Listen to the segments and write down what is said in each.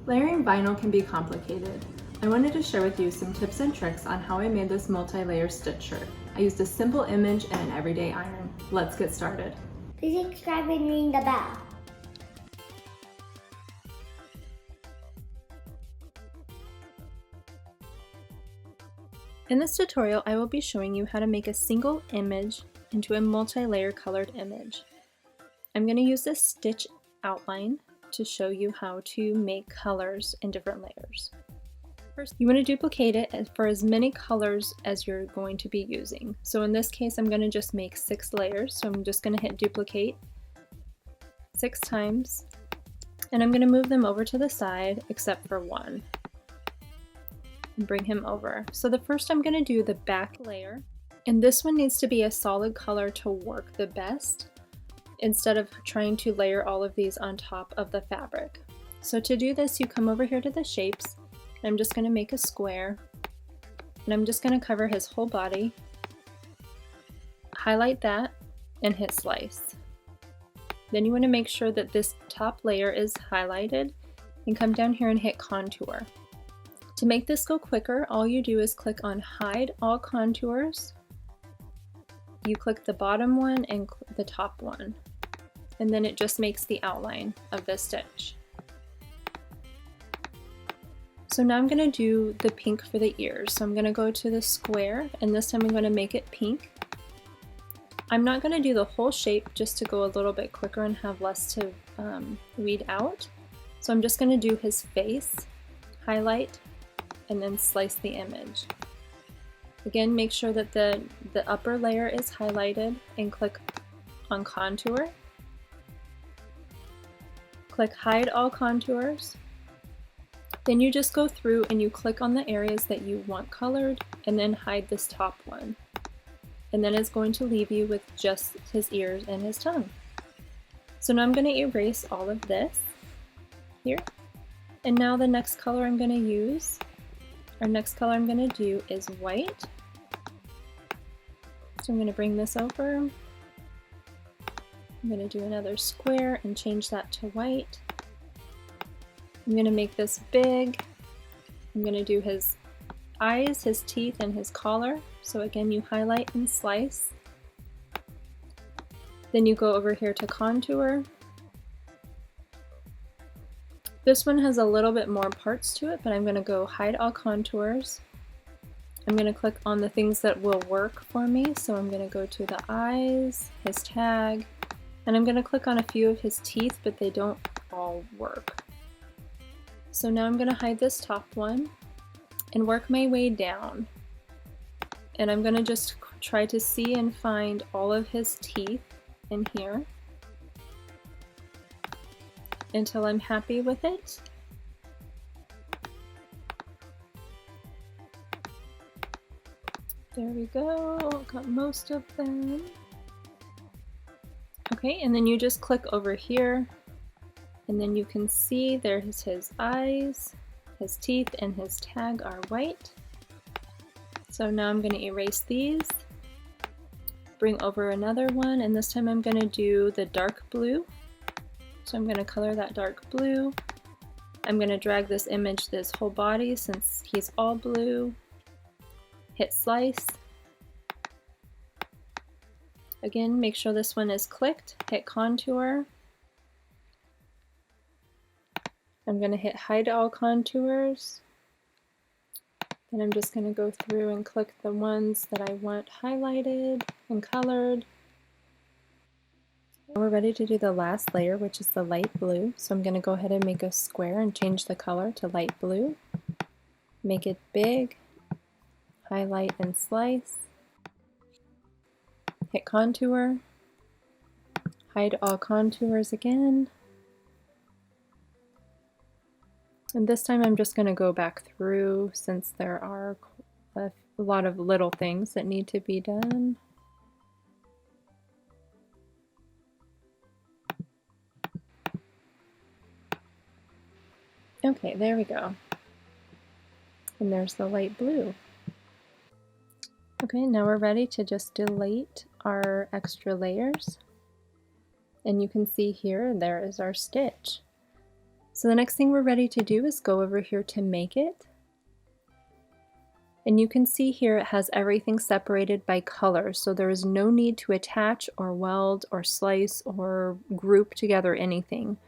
Layering vinyl can be complicated. I wanted to share with you some tips and tricks on how I made this multi-layer stitch shirt. I used a simple image and an everyday iron. Let's get started. Please subscribe and ring the bell. In this tutorial, I will be showing you how to make a single image into a multi-layer colored image. I'm going to use this stitch outline to show you how to make colors in different layers. First, you want to duplicate it for as many colors as you're going to be using. So in this case, I'm going to just make 6 layers. So I'm just going to hit duplicate 6 times, and I'm going to move them over to the side except for one. And bring him over. So the first I'm going to do the back layer, and this one needs to be a solid color to work the best instead of trying to layer all of these on top of the fabric. So to do this, you come over here to the shapes, and I'm just going to make a square, and I'm just going to cover his whole body, highlight that, and hit slice. Then you want to make sure that this top layer is highlighted and come down here and hit contour. To make this go quicker, all you do is click on Hide All Contours. You click the bottom one and the top one, and then it just makes the outline of the stitch. So now I'm going to do the pink for the ears. So I'm going to go to the square, and this time I'm going to make it pink. I'm not going to do the whole shape just to go a little bit quicker and have less to weed out. So I'm just going to do his face, highlight, and then slice the image. Again, make sure that the upper layer is highlighted and click on contour. Click Hide All Contours. Then you just go through and you click on the areas that you want colored and then hide this top one. And then it's going to leave you with just his ears and his tongue. So now I'm going to erase all of this here. And now the next color I'm going to use, our next color I'm going to do is white. So I'm going to bring this over. I'm going to do another square and change that to white. I'm going to make this big. I'm going to do his eyes, his teeth, and his collar. So again, you highlight and slice. Then you go over here to contour. This one has a little bit more parts to it, but I'm going to go Hide All Contours. I'm going to click on the things that will work for me. So I'm going to go to the eyes, his tag, and I'm going to click on a few of his teeth, but they don't all work. So now I'm going to hide this top one and work my way down. And I'm going to just try to see and find all of his teeth in here until I'm happy with it. There we go, got most of them. Okay, and then you just click over here, and then you can see there's his eyes, his teeth, and his tag are white. So now I'm going to erase these, bring over another one, and this time I'm going to do the dark blue. So I'm going to color that dark blue. I'm going to drag this image, this whole body, since he's all blue. Hit slice. Again, make sure this one is clicked. Hit contour. I'm going to hit Hide All Contours. Then I'm just going to go through and click the ones that I want highlighted and colored. We're ready to do the last layer, which is the light blue. So I'm going to go ahead and make a square and change the color to light blue. Make it big. Highlight and slice. Hit contour. Hide all contours again. And this time I'm just going to go back through since there are a lot of little things that need to be done. Okay, there we go. And there's the light blue. Okay, now we're ready to just delete our extra layers. And you can see here, there is our stitch. So the next thing we're ready to do is go over here to make it. And you can see here it has everything separated by color, so there is no need to attach or weld or slice or group together anything.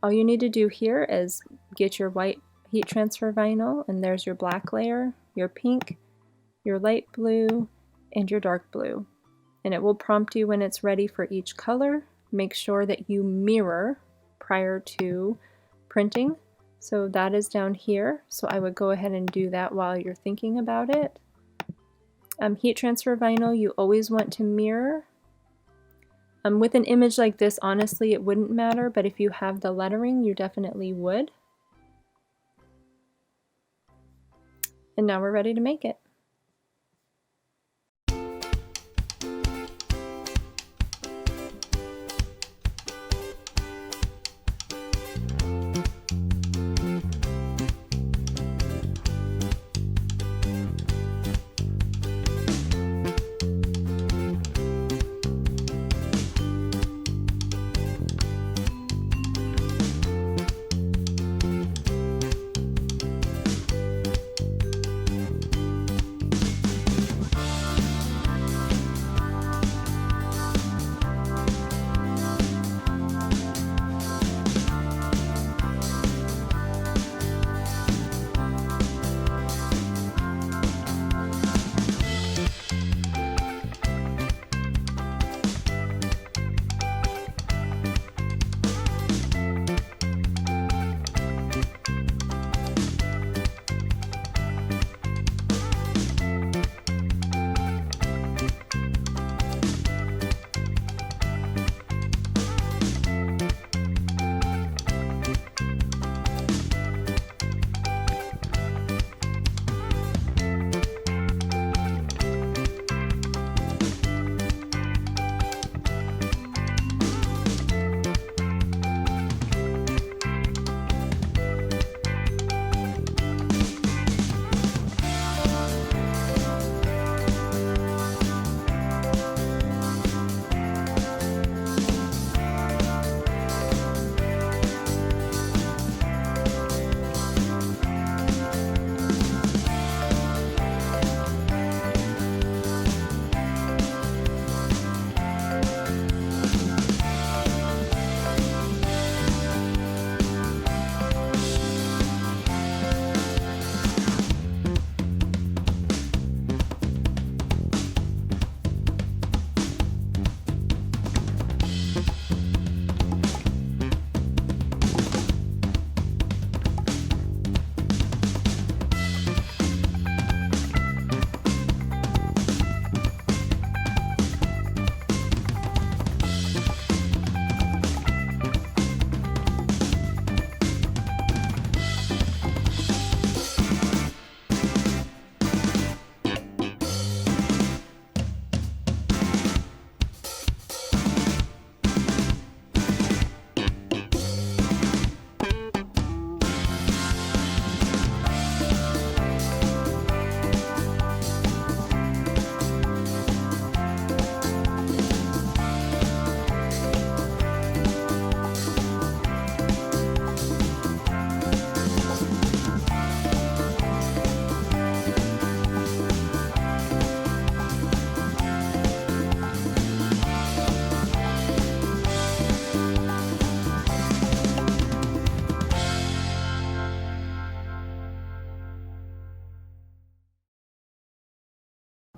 All you need to do here is get your white heat transfer vinyl, and there's your black layer, your pink, your light blue, and your dark blue. And it will prompt you when it's ready for each color. Make sure that you mirror prior to printing. So that is down here. So I would go ahead and do that while you're thinking about it. Heat transfer vinyl, you always want to mirror. With an image like this, honestly, it wouldn't matter, but if you have the lettering, you definitely would. And now we're ready to make it.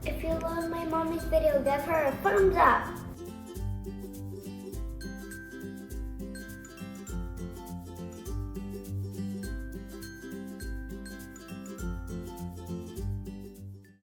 If you love my mommy's video, give her a thumbs up.